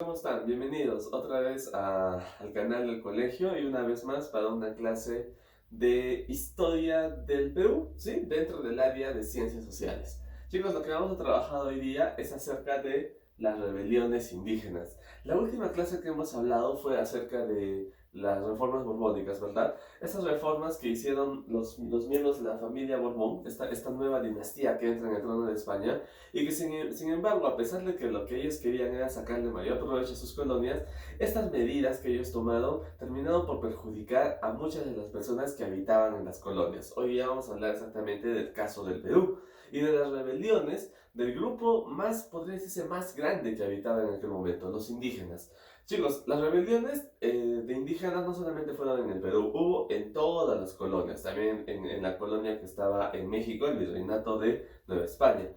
¿Cómo están? Bienvenidos otra vez al canal del colegio y una vez más para una clase de historia del Perú, ¿sí? Dentro del área de ciencias sociales. Chicos, lo que vamos a trabajar hoy día es acerca de las rebeliones indígenas. La última clase que hemos hablado fue acerca de las reformas borbónicas, ¿verdad? Esas reformas que hicieron los miembros de la familia Borbón, esta nueva dinastía que entra en el trono de España, y que sin embargo, a pesar de que lo que ellos querían era sacarle mayor provecho a sus colonias, estas medidas que ellos tomaron terminaron por perjudicar a muchas de las personas que habitaban en las colonias. Hoy ya vamos a hablar exactamente del caso del Perú y de las rebeliones del grupo más, podría decirse, más grande que habitaba en aquel momento, los indígenas. Chicos, las rebeliones de indígenas no solamente fueron en el Perú, hubo en todas las colonias, también en la colonia que estaba en México, el virreinato de Nueva España.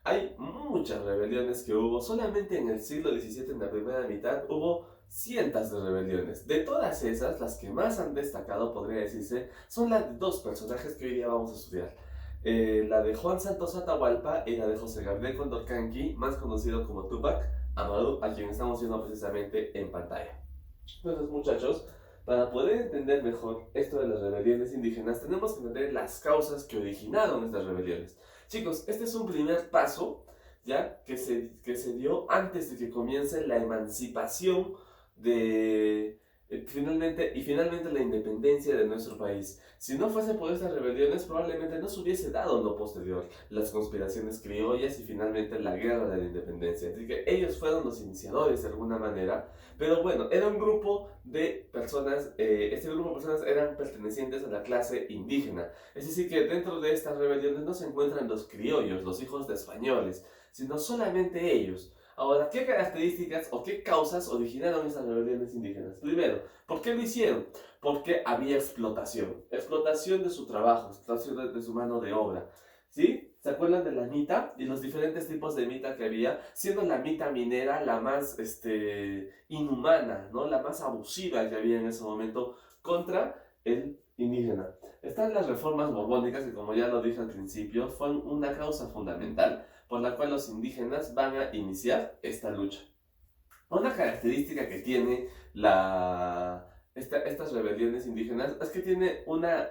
Hay muchas rebeliones que hubo, solamente en el siglo XVII, en la primera mitad, hubo cientos de rebeliones. De todas esas, las que más han destacado, podría decirse, son las de dos personajes que hoy día vamos a estudiar. La de Juan Santos Atahualpa y la de José Gabriel Condorcanqui, más conocido como Tupac Amaru, a quien estamos viendo precisamente en pantalla. Entonces, muchachos, para poder entender mejor esto de las rebeliones indígenas, tenemos que entender las causas que originaron estas rebeliones. Chicos, este es un primer paso, ¿ya? Que se dio antes de que comience la emancipación de... finalmente la independencia de nuestro país. Si no fuese por estas rebeliones, probablemente no se hubiese dado lo posterior, las conspiraciones criollas y finalmente la guerra de la independencia. Así que ellos fueron los iniciadores de alguna manera, pero bueno, era un grupo de personas, este grupo de personas eran pertenecientes a la clase indígena. Es decir, que dentro de estas rebeliones no se encuentran los criollos, los hijos de españoles, sino solamente ellos. Ahora, ¿qué características o qué causas originaron esas rebeliones indígenas? Primero, ¿por qué lo hicieron? Porque había explotación. Explotación de su trabajo, explotación de su mano de obra. ¿Sí? ¿Se acuerdan de la mita y los diferentes tipos de mita que había? Siendo la mita minera la más inhumana, ¿no? La más abusiva que había en ese momento contra el indígena. Están las reformas borbónicas que, como ya lo dije al principio, fueron una causa fundamental por la cual los indígenas van a iniciar esta lucha. Una característica que tiene estas rebeliones indígenas es que tiene una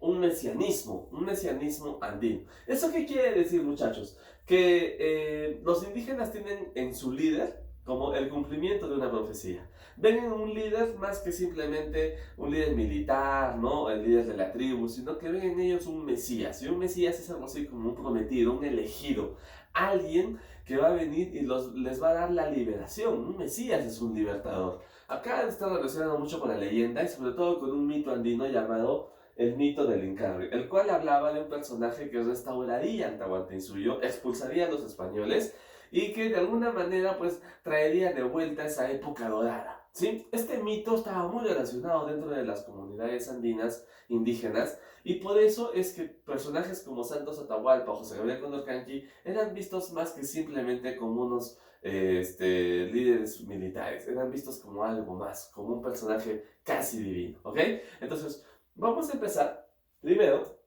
un mesianismo andino. ¿Eso qué quiere decir, muchachos? Que los indígenas tienen en su líder como el cumplimiento de una profecía. Ven en un líder más que simplemente un líder militar, ¿no? El líder de la tribu, sino que ven en ellos un mesías. Y un mesías es algo así como un prometido, un elegido. Alguien que va a venir y les va a dar la liberación. Un mesías es un libertador. Acá está relacionado mucho con la leyenda y sobre todo con un mito andino llamado el mito del Incarri, el cual hablaba de un personaje que restauraría el Tahuantinsuyo, expulsaría a los españoles y que de alguna manera pues traería de vuelta esa época dorada. ¿Sí? Este mito estaba muy relacionado dentro de las comunidades andinas indígenas y por eso es que personajes como Santos Atahualpa o José Gabriel Condorcanqui eran vistos más que simplemente como unos líderes militares, eran vistos como algo más, como un personaje casi divino, ¿ok? Entonces, vamos a empezar primero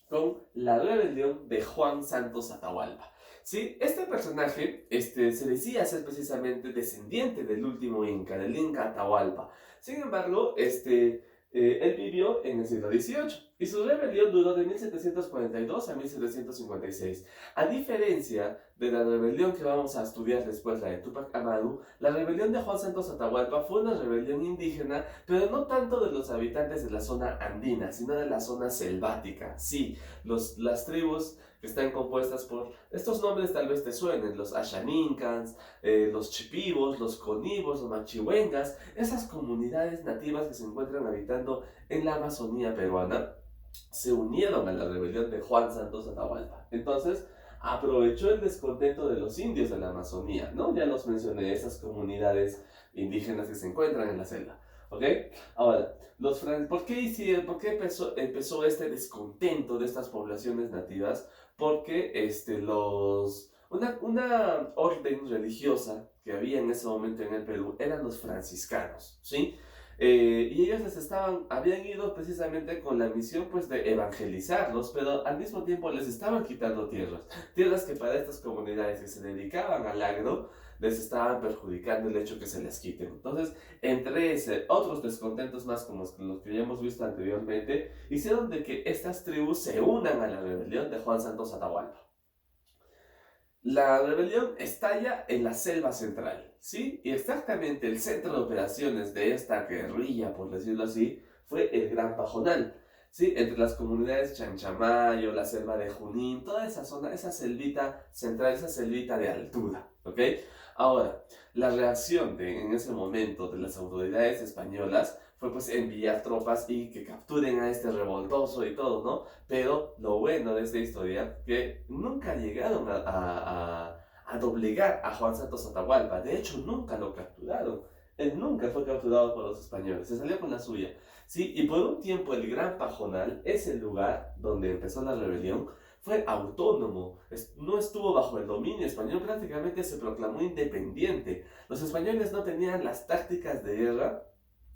con la rebelión de Juan Santos Atahualpa. ¿Sí? Este personaje se decía ser precisamente descendiente del último Inca, del Inca Atahualpa. Sin embargo, él vivió en el siglo XVIII y su rebelión duró de 1742 a 1756. A diferencia de la rebelión que vamos a estudiar después, la de Tupac Amaru, la rebelión de Juan Santos Atahualpa fue una rebelión indígena, pero no tanto de los habitantes de la zona andina, sino de la zona selvática. Sí, las tribus que están compuestas por estos nombres tal vez te suenen, los Ashanincans, los Chipivos, los Conivos, los Machihuengas, esas comunidades nativas que se encuentran habitando en la Amazonía peruana, se unieron a la rebelión de Juan Santos Atahualpa. Entonces, aprovechó el descontento de los indios de la Amazonía, ¿no? Ya los mencioné, esas comunidades indígenas que se encuentran en la selva, ¿ok? Ahora, ¿por qué empezó este descontento de estas poblaciones nativas? Porque una orden religiosa que había en ese momento en el Perú eran los franciscanos, ¿sí? Y ellos habían ido precisamente con la misión pues de evangelizarlos, pero al mismo tiempo les estaban quitando tierras que para estas comunidades que se dedicaban al agro, les estaban perjudicando el hecho que se les quiten. Entonces, entre ese, otros descontentos más como los que ya hemos visto anteriormente, hicieron de que estas tribus se unan a la rebelión de Juan Santos Atahualpa. La rebelión estalla en la selva central, ¿sí? Y exactamente el centro de operaciones de esta guerrilla, por decirlo así, fue el Gran Pajonal, ¿sí? Entre las comunidades Chanchamayo, la selva de Junín, toda esa zona, esa selvita central, esa selvita de altura, ¿ok? Ahora, la reacción en ese momento de las autoridades españolas fue pues enviar tropas y que capturen a este revoltoso y todo, ¿no? Pero lo bueno de esta historia, que nunca llegaron a doblegar a Juan Santos Atahualpa. De hecho, nunca lo capturaron. Él nunca fue capturado por los españoles. Se salió con la suya. ¿Sí? Y por un tiempo el Gran Pajonal, ese lugar donde empezó la rebelión, fue autónomo. No estuvo bajo el dominio español. Prácticamente se proclamó independiente. Los españoles no tenían las tácticas de guerra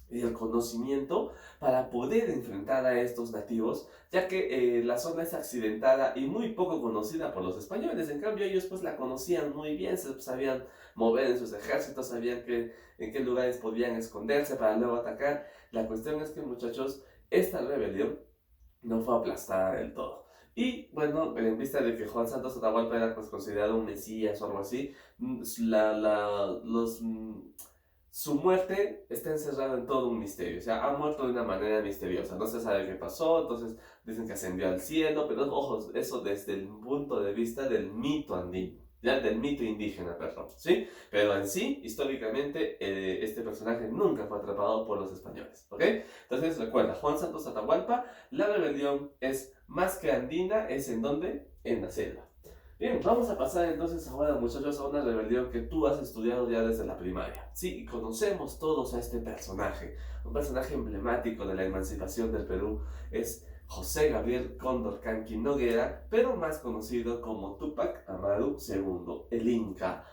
y el conocimiento para poder enfrentar a estos nativos, ya que la zona es accidentada y muy poco conocida por los españoles. En cambio ellos pues la conocían muy bien, sabían mover en sus ejércitos, sabían en qué lugares podían esconderse para luego atacar. La cuestión es que, muchachos, esta rebelión no fue aplastada del todo. Y bueno, en vista de que Juan Santos Atahualpa era pues considerado un mesías o algo así, su muerte está encerrada en todo un misterio. O sea, ha muerto de una manera misteriosa. No se sabe qué pasó, entonces dicen que ascendió al cielo, pero ojo, eso desde el punto de vista del mito andino, ya del mito indígena, perdón, ¿sí? Pero en sí, históricamente, este personaje nunca fue atrapado por los españoles, ¿ok? Entonces, recuerda, Juan Santos Atahualpa, la rebelión es más que andina, ¿es en dónde? En la selva. Bien, vamos a pasar entonces ahora, muchachos, a una rebelión que tú has estudiado ya desde la primaria. Sí, y conocemos todos a este personaje, un personaje emblemático de la emancipación del Perú. Es José Gabriel Condorcanqui Noguera, pero más conocido como Túpac Amaru II, el Inca.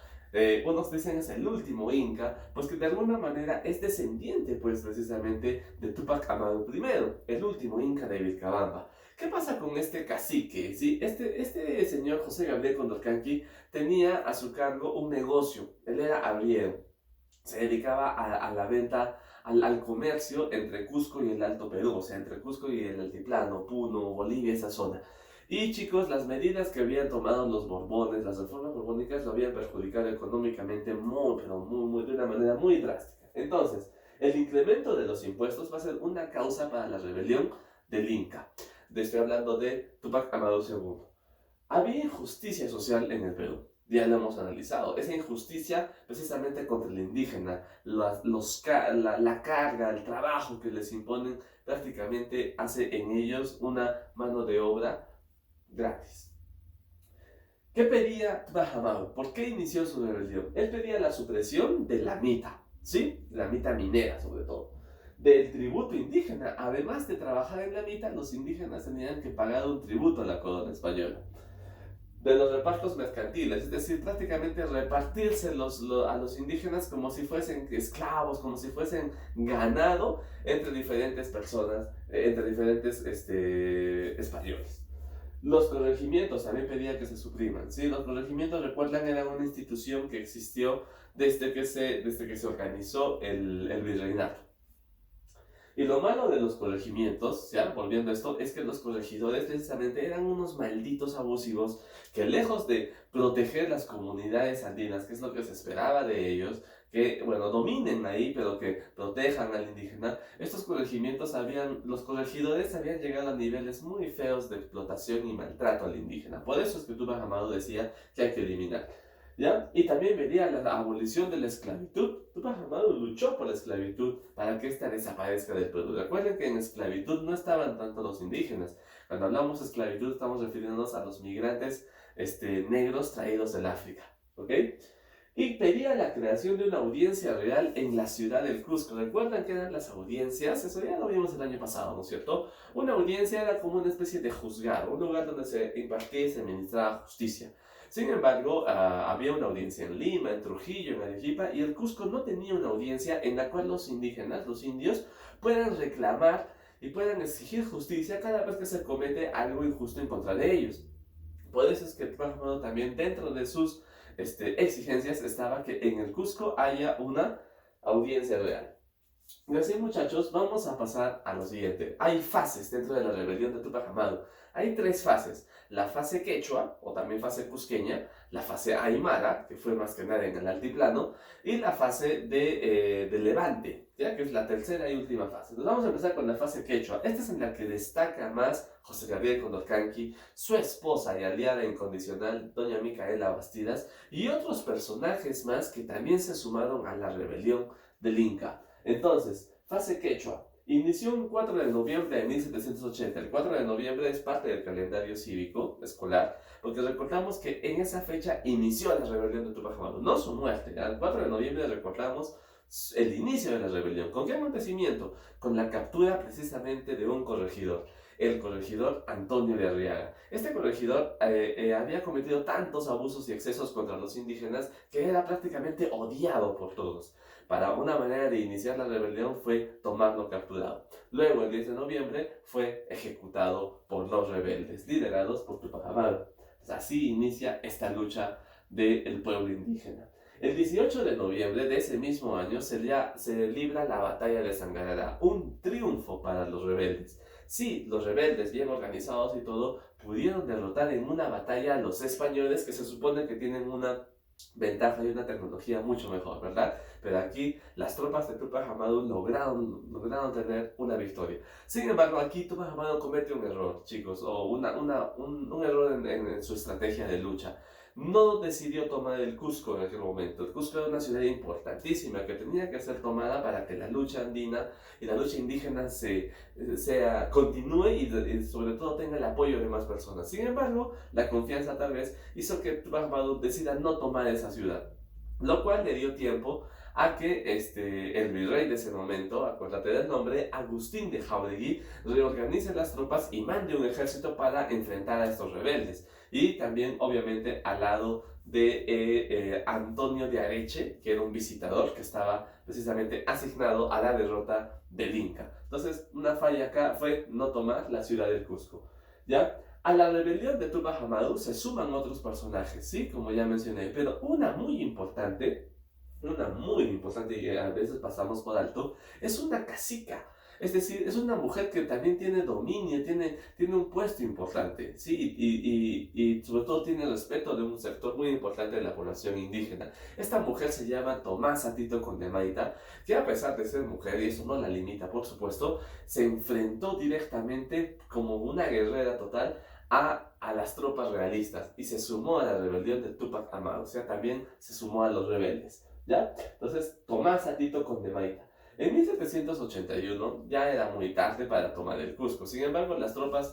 Unos dicen es el último Inca, pues que de alguna manera es descendiente, pues precisamente, de Túpac Amaru I, el último Inca de Vilcabamba. ¿Qué pasa con este cacique? ¿Sí? Este señor José Gabriel Condorcanqui tenía a su cargo un negocio. Él era arriero. Se dedicaba a la venta, al comercio entre Cusco y el Alto Perú, o sea, entre Cusco y el Altiplano, Puno, Bolivia, esa zona. Y chicos, las medidas que habían tomado los Borbones, las reformas borbónicas, lo habían perjudicado económicamente de una manera muy drástica. Entonces, el incremento de los impuestos va a ser una causa para la rebelión del Inca. Estoy hablando de Túpac Amaru II. Había injusticia social en el Perú, ya lo hemos analizado. Esa injusticia precisamente contra el indígena, la carga, el trabajo que les imponen, prácticamente hace en ellos una mano de obra gratis. ¿Qué pedía Túpac Amaru? ¿Por qué inició su rebelión? Él pedía la supresión de la mita, ¿sí? La mita minera sobre todo, del tributo indígena. Además de trabajar en la mita, los indígenas tenían que pagar un tributo a la corona española. De los repartos mercantiles, es decir, prácticamente repartirse a los indígenas como si fuesen esclavos, como si fuesen ganado entre diferentes personas, entre diferentes españoles. Los corregimientos también pedían que se supriman, ¿sí? Los corregimientos, recuerdan, eran una institución que existió desde que se organizó el virreinato. Y lo malo de los corregimientos, ya volviendo a esto, es que los corregidores precisamente eran unos malditos abusivos que, lejos de proteger las comunidades andinas, que es lo que se esperaba de ellos, que, bueno, dominen ahí, pero que protejan al indígena, los corregidores habían llegado a niveles muy feos de explotación y maltrato al indígena. Por eso es que Túpac Amaru decía que hay que eliminar. ¿Ya? Y también venía la abolición de la esclavitud. Túpac Amaru luchó por la esclavitud para que ésta desaparezca del Perú. Recuerden que en esclavitud no estaban tanto los indígenas. Cuando hablamos de esclavitud estamos refiriéndonos a los migrantes negros traídos del África, ¿ok? Y pedía la creación de una audiencia real en la ciudad del Cusco. ¿Recuerdan qué eran las audiencias? Eso ya lo vimos el año pasado, ¿no es cierto? Una audiencia era como una especie de juzgado, un lugar donde se impartía y se administraba justicia. Sin embargo, había una audiencia en Lima, en Trujillo, en Arequipa, y el Cusco no tenía una audiencia en la cual los indígenas, los indios, puedan reclamar y puedan exigir justicia cada vez que se comete algo injusto en contra de ellos. Por eso es que Túpac Amaru también, dentro de sus exigencias estaba que en el Cusco haya una audiencia real. Y así, muchachos, vamos a pasar a lo siguiente. Hay fases dentro de la rebelión de Tupac Amaru. Hay 3 fases. La fase quechua, o también fase cusqueña, la fase aymara, que fue más que nada en el altiplano, y la fase de Levante, ¿ya? Que es la tercera y última fase. Entonces vamos a empezar con la fase quechua. Esta es en la que destaca más José Gabriel Condorcanqui, su esposa y aliada incondicional, doña Micaela Bastidas, y otros personajes más que también se sumaron a la rebelión del Inca. Entonces, fase quechua. Inició un 4 de noviembre de 1780. El 4 de noviembre es parte del calendario cívico escolar, porque recordamos que en esa fecha inició la rebelión de Tupac Amaru, no su muerte. El 4 de noviembre recordamos el inicio de la rebelión. ¿Con qué acontecimiento? Con la captura precisamente de un corregidor, el corregidor Antonio de Arriaga. Este corregidor había cometido tantos abusos y excesos contra los indígenas que era prácticamente odiado por todos. Para una manera de iniciar la rebelión fue tomarlo capturado. Luego, el 10 de noviembre, fue ejecutado por los rebeldes, liderados por Tupac Amaru. Así inicia esta lucha del pueblo indígena. El 18 de noviembre de ese mismo año se libra la batalla de Sangarara, un triunfo para los rebeldes. Sí, los rebeldes, bien organizados y todo, pudieron derrotar en una batalla a los españoles, que se supone que tienen una ventaja y una tecnología mucho mejor, ¿verdad? Pero aquí las tropas de Tupac Amaru lograron tener una victoria. Sin embargo, aquí Tupac Amaru comete un error, chicos, o un error en su estrategia de lucha. No decidió tomar el Cusco en aquel momento. El Cusco era una ciudad importantísima que tenía que ser tomada para que la lucha andina y la lucha indígena continúe y sobre todo tenga el apoyo de más personas. Sin embargo, la confianza tal vez hizo que Tupac Amaru decida no tomar esa ciudad, lo cual le dio tiempo a que el virrey de ese momento, acuérdate del nombre, Agustín de Jauregui, reorganice las tropas y mande un ejército para enfrentar a estos rebeldes. Y también, obviamente, al lado de Antonio de Areche, que era un visitador que estaba precisamente asignado a la derrota del Inca. Entonces, una falla acá fue no tomar la ciudad del Cusco, ¿ya? A la rebelión de Tupac Amaru se suman otros personajes, ¿sí? Como ya mencioné, pero una muy importante y a veces pasamos por alto, es una cacica. Es decir, es una mujer que también tiene dominio, tiene un puesto importante, ¿sí? Y sobre todo tiene respeto de un sector muy importante de la población indígena. Esta mujer se llama Tomasa Tito Condemaita, que a pesar de ser mujer, y eso no la limita por supuesto, se enfrentó directamente como una guerrera total a las tropas realistas y se sumó a la rebelión de Tupac Amaru, o sea, también se sumó a los rebeldes, ¿ya? Entonces, Tomasa Tito Condemaita. En 1781 ya era muy tarde para tomar el Cusco. Sin embargo,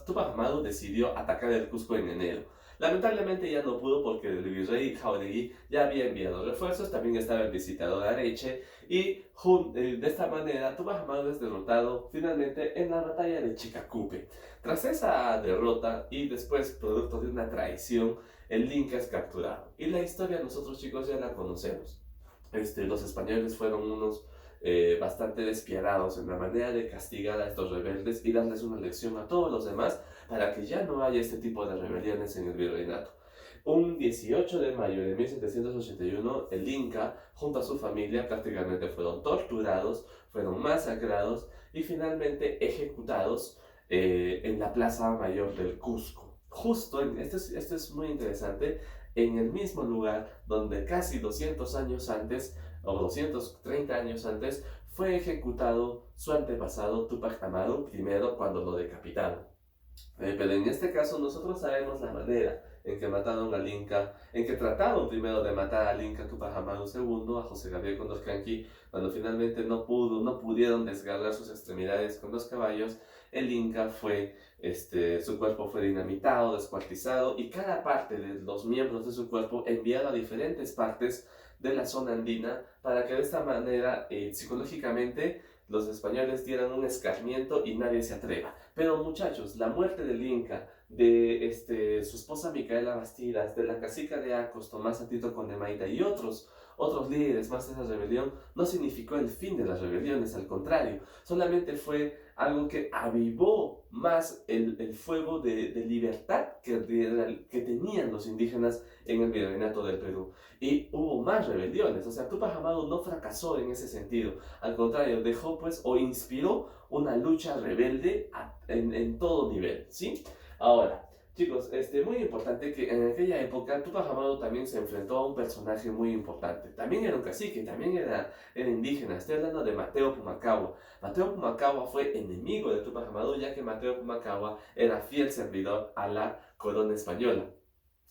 Tupac Amaru decidió atacar el Cusco en enero. Lamentablemente ya no pudo porque el virrey Jauregui ya había enviado refuerzos, también estaba el visitador Areche y de esta manera Tupac Amaru es derrotado finalmente en la batalla de Chicacupe. Tras esa derrota y después producto de una traición, el Inca es capturado. Y la historia nosotros chicos ya la conocemos. Los españoles fueron unos bastante despiadados en la manera de castigar a estos rebeldes y darles una lección a todos los demás para que ya no haya este tipo de rebeliones en el virreinato. Un 18 de mayo de 1781, el Inca, junto a su familia, prácticamente fueron torturados, fueron masacrados y finalmente ejecutados en la Plaza Mayor del Cusco. Justo, esto es muy interesante, en el mismo lugar donde casi 200 años antes o 230 años antes, fue ejecutado su antepasado Tupac Amaru primero cuando lo decapitaron. Pero en este caso nosotros sabemos la manera en que mataron al Inca, en que trataron primero de matar al Inca Tupac Amaru II, a José Gabriel Condorcanqui, cuando finalmente no pudieron desgarrar sus extremidades con los caballos, el Inca su cuerpo fue dinamitado, descuartizado y cada parte de los miembros de su cuerpo enviado a diferentes partes de la zona andina para que de esta manera psicológicamente los españoles dieran un escarmiento y nadie se atreva. Pero muchachos, la muerte del Inca, de su esposa Micaela Bastidas, de la cacica de Acos, Tomasa Tito Condemaita y otros líderes más de esa rebelión, no significó el fin de las rebeliones, al contrario, solamente fue algo que avivó más el fuego de libertad que tenían los indígenas en el virreinato del Perú. Y hubo más rebeliones, o sea, Túpac Amaru no fracasó en ese sentido, al contrario, dejó pues o inspiró una lucha rebelde en todo nivel, ¿sí? Ahora, chicos, muy importante que en aquella época Túpac Amaru también se enfrentó a un personaje muy importante. También era un cacique, también era indígena. Estoy hablando de Mateo Pumacahua. Mateo Pumacahua fue enemigo de Túpac Amaru, ya que Mateo Pumacahua era fiel servidor a la corona española.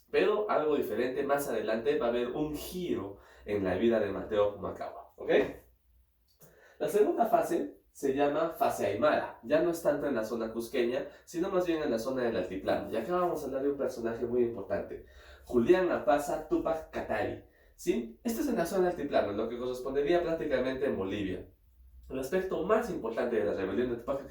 Pero algo diferente, más adelante va a haber un giro en la vida de Mateo Pumacahua, ¿ok? La segunda fase se llama fase aymara. Ya no es tanto en la zona cusqueña, sino más bien en la zona del altiplano. Y acá vamos a hablar de un personaje muy importante, Julián Apaza Túpac Katari, ¿sí? Este es en la zona del altiplano, lo que correspondería prácticamente en Bolivia. El aspecto más importante de la rebelión de Túpac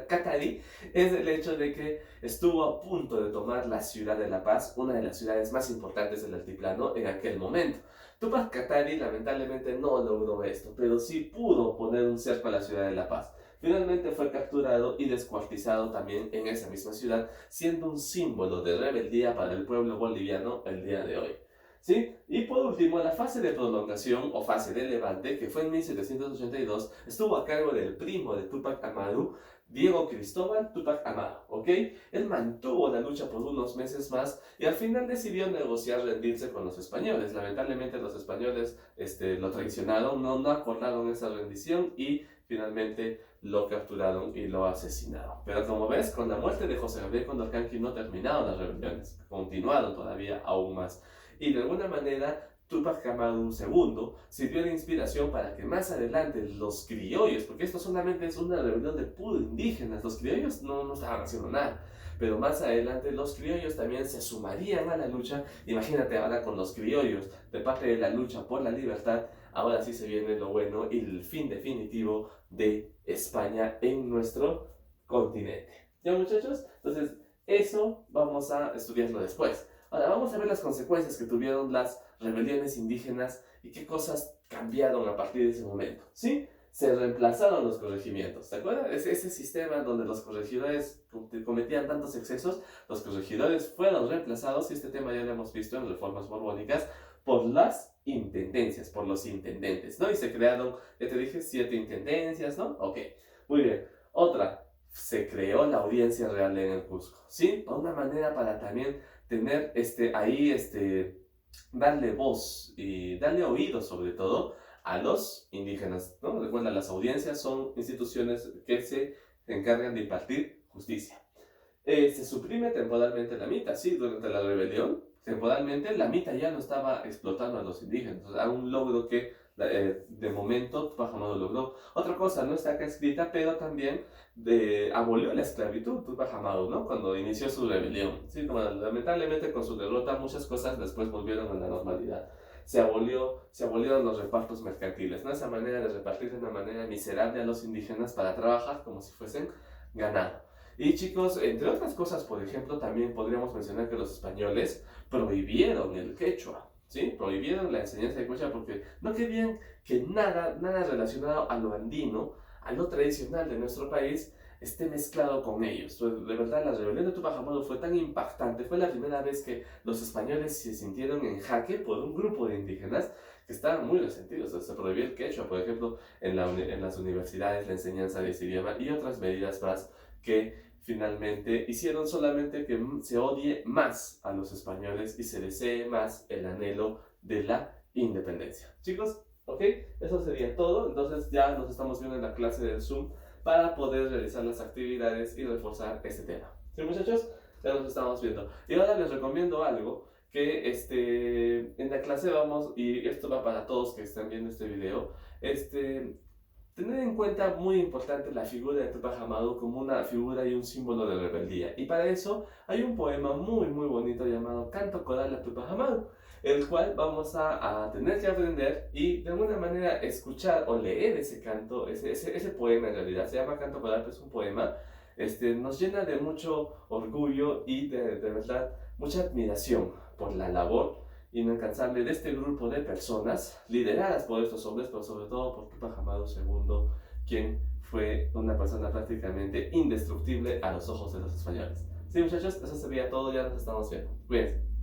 Katari es el hecho de que estuvo a punto de tomar la ciudad de La Paz, una de las ciudades más importantes del altiplano en aquel momento. Túpac Katari lamentablemente no logró esto, pero sí pudo poner un cerco a la ciudad de La Paz. Finalmente fue capturado y descuartizado también en esa misma ciudad, siendo un símbolo de rebeldía para el pueblo boliviano el día de hoy. ¿Sí? Y por último, la fase de prolongación o fase de levante, que fue en 1782, estuvo a cargo del primo de Túpac Amaru, Diego Cristóbal Túpac Amaru, ¿ok? Él mantuvo la lucha por unos meses más y al final decidió negociar rendirse con los españoles. Lamentablemente los españoles lo traicionaron, no acordaron esa rendición y finalmente lo capturaron y lo asesinaron. Pero como ves, con la muerte de José Gabriel Condorcanqui no terminaron las rebeliones, continuaron todavía aún más. Y de alguna manera Túpac Amaru II sirvió de inspiración para que más adelante los criollos, porque esto solamente es una rebelión de puro indígenas, los criollos no estaban haciendo nada, pero más adelante los criollos también se sumarían a la lucha. Imagínate ahora con los criollos de parte de la lucha por la libertad, ahora sí se viene lo bueno y el fin definitivo de España en nuestro continente. ¿Ya, muchachos? Entonces eso vamos a estudiarlo después. Ahora vamos a ver las consecuencias que tuvieron las rebeliones indígenas y qué cosas cambiaron a partir de ese momento, ¿sí? Se reemplazaron los corregimientos, ¿te acuerdas? Ese sistema donde los corregidores cometían tantos excesos, los corregidores fueron reemplazados, y este tema ya lo hemos visto en reformas borbónicas, por las intendencias, por los intendentes, ¿no? Y se crearon, ya te dije, 7 intendencias, ¿no? Ok, muy bien. Otra, se creó la audiencia real en el Cusco, ¿sí? De una manera para también tener darle voz y darle oído sobre todo a los indígenas, ¿no? Recuerda, las audiencias son instituciones que se encargan de impartir justicia. Se suprime temporalmente la mita, sí, durante la rebelión, temporalmente la mita ya no estaba explotando a los indígenas, o sea, un logro que de momento Túpac Amaru logró. Otra cosa, no está acá escrita, pero también abolió la esclavitud Túpac Amaru, ¿no? Cuando inició su rebelión. ¿Sí? Bueno, lamentablemente con su derrota muchas cosas después volvieron a la normalidad. Se abolieron los repartos mercantiles, ¿no? Esa manera de repartir de una manera miserable a los indígenas para trabajar como si fuesen ganado. Y chicos, entre otras cosas, por ejemplo, también podríamos mencionar que los españoles prohibieron el quechua, ¿sí? Prohibieron la enseñanza de quechua porque no querían que nada relacionado a lo andino, a lo tradicional de nuestro país, esté mezclado con ellos. Entonces, de verdad, la rebelión de Túpac Amaru fue tan impactante, fue la primera vez que los españoles se sintieron en jaque por un grupo de indígenas que estaban muy resentidos. O sea, se prohibió el quechua, por ejemplo, en las universidades, la enseñanza de ese idioma y otras medidas más que finalmente hicieron solamente que se odie más a los españoles y se desee más el anhelo de la independencia. Chicos, ¿ok? Eso sería todo. Entonces ya nos estamos viendo en la clase del Zoom para poder realizar las actividades y reforzar este tema. ¿Sí, muchachos? Ya nos estamos viendo. Y ahora les recomiendo algo que en la clase vamos, y esto va para todos que están viendo este video, tener en cuenta, muy importante, la figura de Túpac Amaru como una figura y un símbolo de rebeldía. Y para eso hay un poema muy bonito llamado Canto Coral a Túpac Amaru, el cual vamos a tener que aprender y de alguna manera escuchar o leer ese canto, ese poema. En realidad se llama Canto Coral, pero es un poema. Nos llena de mucho orgullo y de verdad mucha admiración por la labor incansable de este grupo de personas, lideradas por estos hombres, pero sobre todo por Tupac Amaru II, quien fue una persona prácticamente indestructible a los ojos de los españoles. Sí, muchachos, eso sería todo, ya nos estamos viendo. Cuídense.